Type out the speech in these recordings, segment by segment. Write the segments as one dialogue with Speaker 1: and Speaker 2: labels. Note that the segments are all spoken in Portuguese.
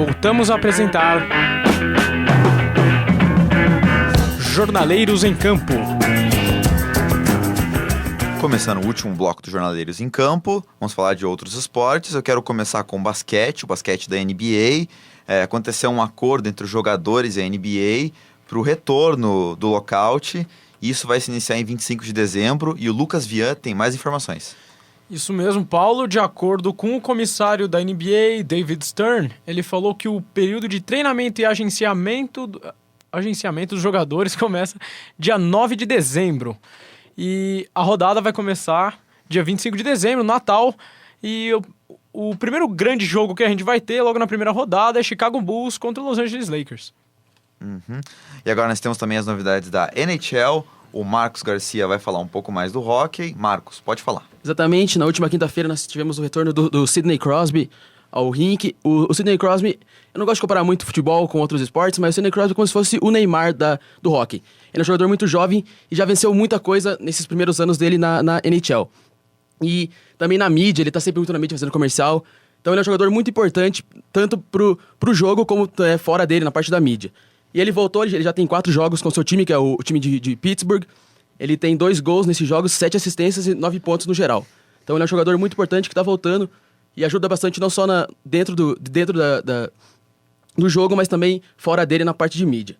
Speaker 1: voltamos a apresentar Jornaleiros em Campo.
Speaker 2: Começando o último bloco do Jornaleiros em Campo, vamos falar de outros esportes. Eu quero começar com o basquete da NBA. Aconteceu um acordo entre os jogadores e a NBA para o retorno do lockout. Isso vai se iniciar em 25 de dezembro e o Lucas Vian tem mais informações.
Speaker 1: Isso mesmo, Paulo. De acordo com o comissário da NBA, David Stern, ele falou que o período de treinamento e agenciamento dos jogadores começa dia 9 de dezembro. E a rodada vai começar dia 25 de dezembro, Natal. E o primeiro grande jogo que a gente vai ter logo na primeira rodada é Chicago Bulls contra o Los Angeles Lakers.
Speaker 2: E agora nós temos também as novidades da NHL. O Marcos Garcia vai falar um pouco mais do hockey. Marcos, pode falar.
Speaker 3: Exatamente, na última quinta-feira nós tivemos o retorno do Sidney Crosby ao rink. O Sidney Crosby, eu não gosto de comparar muito futebol com outros esportes, mas o Sidney Crosby é como se fosse o Neymar do hockey. Ele é um jogador muito jovem e já venceu muita coisa nesses primeiros anos dele na NHL. E também na mídia, ele tá sempre muito na mídia fazendo comercial. Então ele é um jogador muito importante, tanto pro jogo como fora dele, na parte da mídia. E ele voltou, ele já tem 4 jogos com o seu time, que é o time de Pittsburgh. Ele tem 2 gols nesses jogos, 7 assistências e 9 pontos no geral. Então ele é um jogador muito importante que tá voltando e ajuda bastante não só dentro do jogo, mas também fora dele na parte de mídia.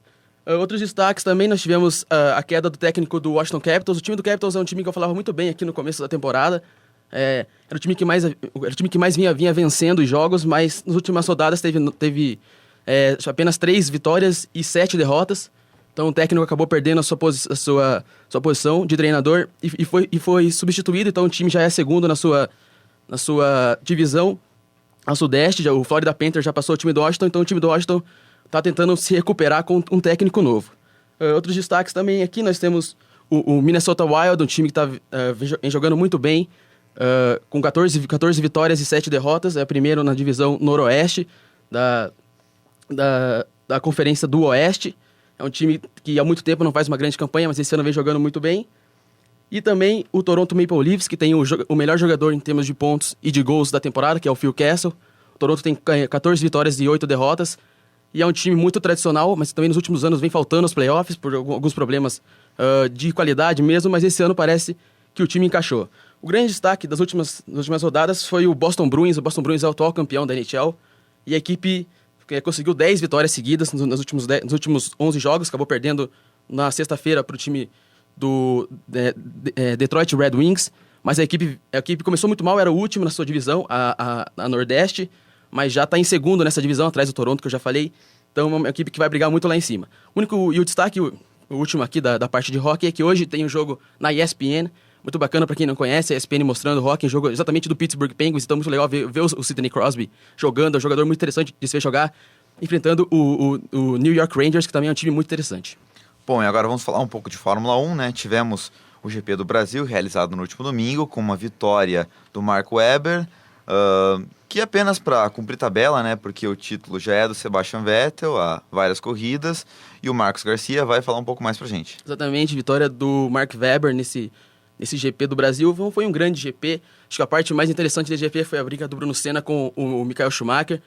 Speaker 3: Outros destaques também, nós tivemos a queda do técnico do Washington Capitals. O time do Capitals é um time que eu falava muito bem aqui no começo da temporada. Era o time que mais vinha vencendo os jogos, mas nas últimas rodadas teve apenas 3 vitórias e 7 derrotas. Então o técnico acabou perdendo a sua posição de treinador e foi substituído. Então o time já é segundo na sua divisão, a Sudeste. O Florida Panthers já passou o time do Washington, então o time do Washington está tentando se recuperar com um técnico novo. Outros destaques também aqui, nós temos o Minnesota Wild, um time que está jogando muito bem, com 14 vitórias e 7 derrotas. É primeiro na divisão noroeste da Conferência do Oeste. É um time que há muito tempo não faz uma grande campanha, mas esse ano vem jogando muito bem. E também o Toronto Maple Leafs, que tem o melhor jogador em termos de pontos e de gols da temporada, que é o Phil Kessel. O Toronto tem 14 vitórias e 8 derrotas. E é um time muito tradicional, mas também nos últimos anos vem faltando os playoffs por alguns problemas de qualidade mesmo, mas esse ano parece que o time encaixou. O grande destaque das últimas rodadas foi o Boston Bruins. O Boston Bruins é o atual campeão da NHL. E a equipe conseguiu 10 vitórias seguidas nos últimos 11 jogos. Acabou perdendo na sexta-feira para o time do Detroit Red Wings. Mas a equipe começou muito mal, era o último na sua divisão, a Nordeste. Mas já está em segundo nessa divisão, atrás do Toronto, que eu já falei. Então é uma equipe que vai brigar muito lá em cima. O destaque, o último aqui da parte de hockey, é que hoje tem um jogo na ESPN. Muito bacana para quem não conhece, a ESPN mostrando o hockey, um jogo exatamente do Pittsburgh Penguins. Então muito legal ver o Sidney Crosby jogando. É um jogador muito interessante de se ver jogar, enfrentando o New York Rangers, que também é um time muito interessante.
Speaker 2: Bom, e agora vamos falar um pouco de Fórmula 1, né? Tivemos o GP do Brasil, realizado no último domingo, com uma vitória do Mark Webber, que apenas para cumprir tabela, né? Porque o título já é do Sebastian Vettel há várias corridas, e o Marcos Garcia vai falar um pouco mais pra gente.
Speaker 3: Exatamente, vitória do Mark Webber nesse GP do Brasil. Foi um grande GP. Acho que a parte mais interessante desse GP foi a briga do Bruno Senna com o Michael Schumacher.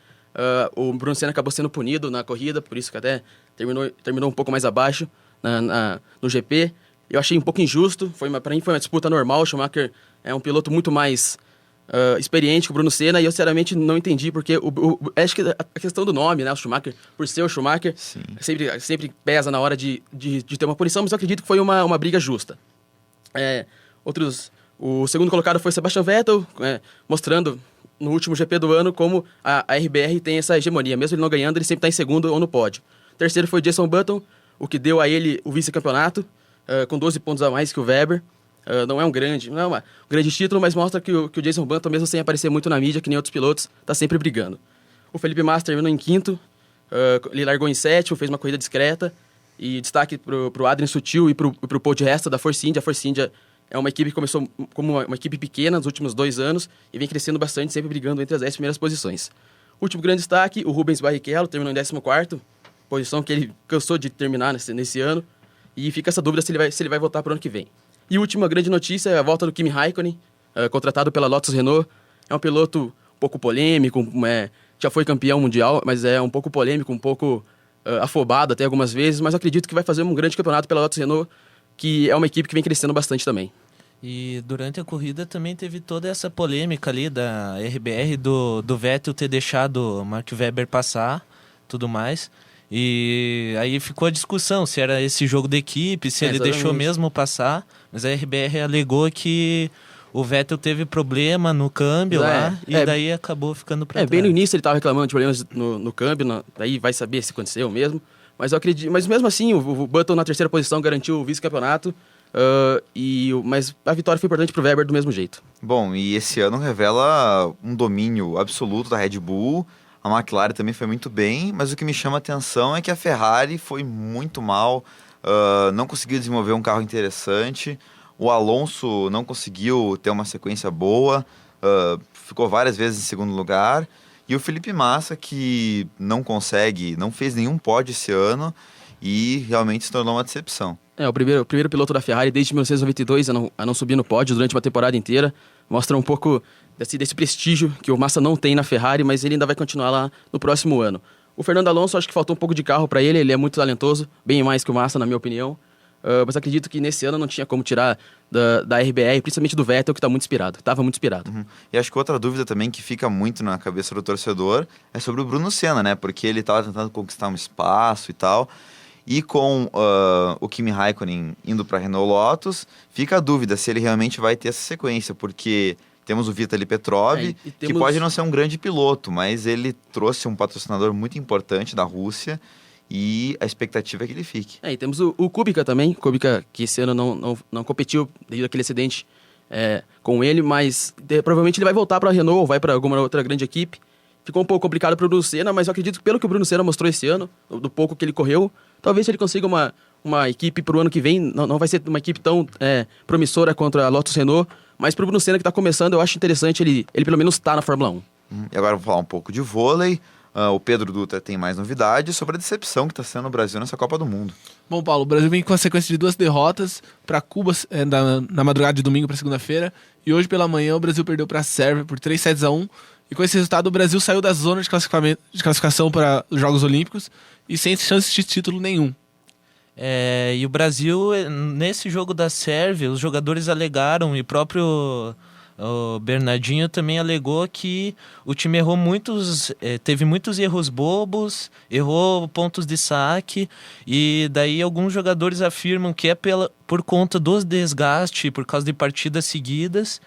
Speaker 3: O Bruno Senna acabou sendo punido na corrida, por isso que até terminou um pouco mais abaixo no GP. Eu achei um pouco injusto, para mim foi uma disputa normal. O Schumacher é um piloto muito mais experiente que o Bruno Senna, e eu sinceramente não entendi, porque acho que a questão do nome, né, o Schumacher, por ser o Schumacher, sempre pesa na hora de ter uma punição, mas eu acredito que foi uma briga justa. O segundo colocado foi Sebastian Vettel, mostrando no último GP do ano como a RBR tem essa hegemonia. Mesmo ele não ganhando, ele sempre está em segundo ou no pódio. O terceiro foi Jason Button, o que deu a ele o vice-campeonato, com 12 pontos a mais que o Webber. Não é um grande título, mas mostra que o Jason Button, mesmo sem aparecer muito na mídia, que nem outros pilotos, está sempre brigando. O Felipe Massa terminou em quinto, ele largou em sétimo, fez uma corrida discreta. E destaque pro Adrian Sutil e pro Paul di Resta da Force India. A Force India é uma equipe que começou como uma equipe pequena nos últimos 2 anos e vem crescendo bastante, sempre brigando entre as 10 primeiras posições. Último grande destaque, o Rubens Barrichello terminou em 14º, posição que ele cansou de terminar nesse ano. E fica essa dúvida se ele vai voltar para o ano que vem. E última grande notícia é a volta do Kimi Raikkonen, contratado pela Lotus Renault. É um piloto um pouco polêmico, já foi campeão mundial, mas é um pouco polêmico, um pouco afobado até algumas vezes, mas eu acredito que vai fazer um grande campeonato pela Lotus Renault, que é uma equipe que vem crescendo bastante também.
Speaker 4: E durante a corrida também teve toda essa polêmica ali da RBR, do Vettel ter deixado o Mark Webber passar, tudo mais. E aí ficou a discussão se era esse jogo de equipe, se ele
Speaker 3: exatamente.
Speaker 4: deixou mesmo passar. Mas a RBR alegou que o Vettel teve problema no câmbio lá, e daí acabou ficando para trás.
Speaker 3: Bem no início ele estava reclamando de problemas no câmbio, daí vai saber se aconteceu mesmo. Mas eu acredito, mas mesmo assim o Button na terceira posição garantiu o vice-campeonato. Mas a vitória foi importante pro Webber do mesmo jeito.
Speaker 2: Bom, e esse ano revela um domínio absoluto da Red Bull. A McLaren também foi muito bem, mas o que me chama a atenção é que a Ferrari foi muito mal, não conseguiu desenvolver um carro interessante. O Alonso não conseguiu ter uma sequência boa, ficou várias vezes em segundo lugar. E o Felipe Massa, que não fez nenhum pódio esse ano e realmente se tornou uma decepção.
Speaker 3: O primeiro piloto da Ferrari desde 1992 a não subir no pódio durante uma temporada inteira. Mostra um pouco desse prestígio que o Massa não tem na Ferrari, mas ele ainda vai continuar lá no próximo ano. O Fernando Alonso, acho que faltou um pouco de carro para ele é muito talentoso, bem mais que o Massa, na minha opinião. Mas acredito que nesse ano não tinha como tirar da RBR, principalmente do Vettel, que estava muito inspirado.
Speaker 2: Uhum. E acho que outra dúvida também que fica muito na cabeça do torcedor é sobre o Bruno Senna, né? Porque ele estava tentando conquistar um espaço e tal. E com o Kimi Raikkonen indo para a Renault Lotus, fica a dúvida se ele realmente vai ter essa sequência, porque temos o Vitaly Petrov, que pode não ser um grande piloto, mas ele trouxe um patrocinador muito importante da Rússia e a expectativa é que ele fique.
Speaker 3: E temos o Kubica também, que esse ano não competiu devido àquele acidente com ele, mas provavelmente ele vai voltar para a Renault ou vai para alguma outra grande equipe. Ficou um pouco complicado para o Bruno Senna, mas eu acredito que pelo que o Bruno Senna mostrou esse ano, do pouco que ele correu, talvez ele consiga uma equipe para o ano que vem. Não vai ser uma equipe tão promissora contra a Lotus Renault, mas para o Bruno Senna que está começando, eu acho interessante ele pelo menos estar na Fórmula 1.
Speaker 2: E agora eu vou falar um pouco de vôlei. O Pedro Dutra tem mais novidades sobre a decepção que está sendo o Brasil nessa Copa do Mundo.
Speaker 5: Bom, Paulo, o Brasil vem com a sequência de 2 derrotas para Cuba na madrugada de domingo para segunda-feira, e hoje pela manhã o Brasil perdeu para a Sérvia por 3-1, e com esse resultado o Brasil saiu da zona de classificação para os Jogos Olímpicos e sem chance de título nenhum.
Speaker 4: E o Brasil, nesse jogo da Sérvia, os jogadores alegaram, e próprio o Bernardinho também alegou que o time errou teve muitos erros bobos, errou pontos de saque, e daí alguns jogadores afirmam que é por conta dos desgastes, por causa de partidas seguidas,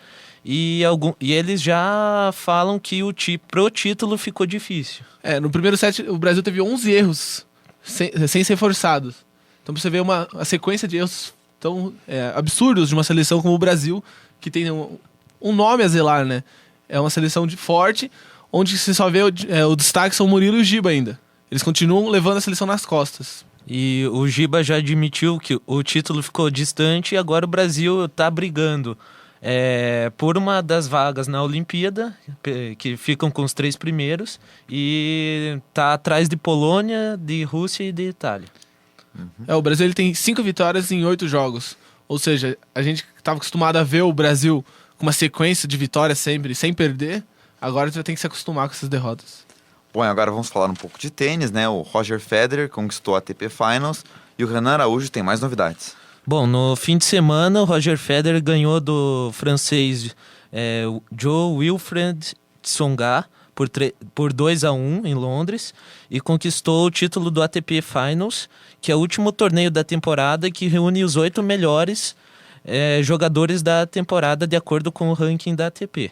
Speaker 4: e eles já falam que pro título ficou difícil.
Speaker 5: No primeiro set o Brasil teve 11 erros sem ser forçados. Então você vê uma sequência de erros tão absurdos de uma seleção como o Brasil, que tem um nome a zelar, né? É uma seleção forte, onde você só vê o destaque são o Murilo e o Giba ainda. Eles continuam levando a seleção nas costas.
Speaker 4: E o Giba já admitiu que o título ficou distante e agora o Brasil está brigando por uma das vagas na Olimpíada, que ficam com os 3 primeiros, e está atrás de Polônia, de Rússia e de Itália.
Speaker 5: O Brasil ele tem 5 vitórias em 8 jogos. Ou seja, a gente estava acostumado a ver o Brasil com uma sequência de vitórias sempre, sem perder. Agora já tem que se acostumar com essas derrotas.
Speaker 2: Bom, agora vamos falar um pouco de tênis, né? O Roger Federer conquistou a ATP Finals e o Renan Araújo tem mais novidades.
Speaker 4: Bom, no fim de semana o Roger Federer ganhou do francês Joe Wilfried Tsonga por 2-1 em Londres e conquistou o título do ATP Finals, que é o último torneio da temporada que reúne os 8 melhores jogadores da temporada de acordo com o ranking da ATP.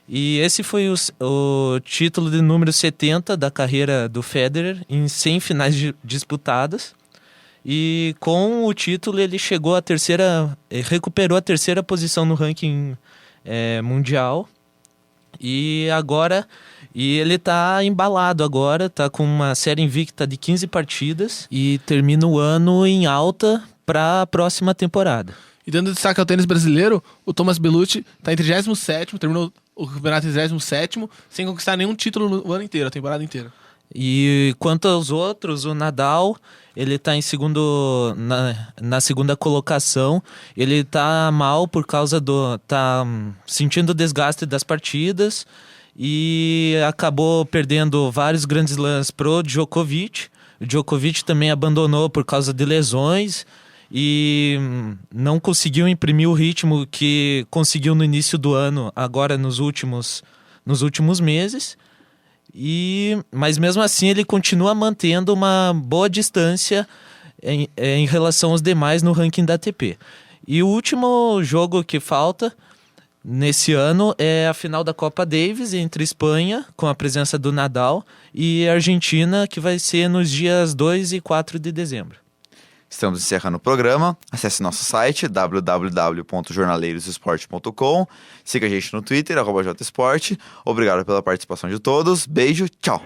Speaker 4: E esse foi o título de número 70 da carreira do Federer em 100 finais disputadas. E com o título ele recuperou a terceira posição no ranking mundial. E ele está embalado agora, está com uma série invicta de 15 partidas e termina o ano em alta para a próxima temporada.
Speaker 5: E dando destaque ao tênis brasileiro, o Thomas Bellucci está em 37º, terminou o campeonato em 37º, sem conquistar nenhum título no ano inteiro, a temporada inteira.
Speaker 4: E quanto aos outros, o Nadal, ele está em na segunda colocação. Ele está mal por causa tá sentindo o desgaste das partidas e acabou perdendo vários grandes slams pro Djokovic. O Djokovic também abandonou por causa de lesões e não conseguiu imprimir o ritmo que conseguiu no início do ano, agora nos últimos meses. Mas mesmo assim ele continua mantendo uma boa distância em relação aos demais no ranking da ATP. E o último jogo que falta nesse ano é a final da Copa Davis entre Espanha, com a presença do Nadal, e Argentina, que vai ser nos dias 2 e 4 de dezembro.
Speaker 2: Estamos encerrando o programa. Acesse nosso site www.jornaleirosesport.com. Siga a gente no Twitter, @jsport. Obrigado pela participação de todos. Beijo, tchau.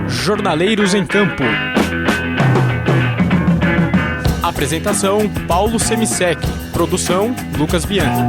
Speaker 1: Jornaleiros em Campo. Apresentação: Paulo Semisec. Produção: Lucas Bianchi.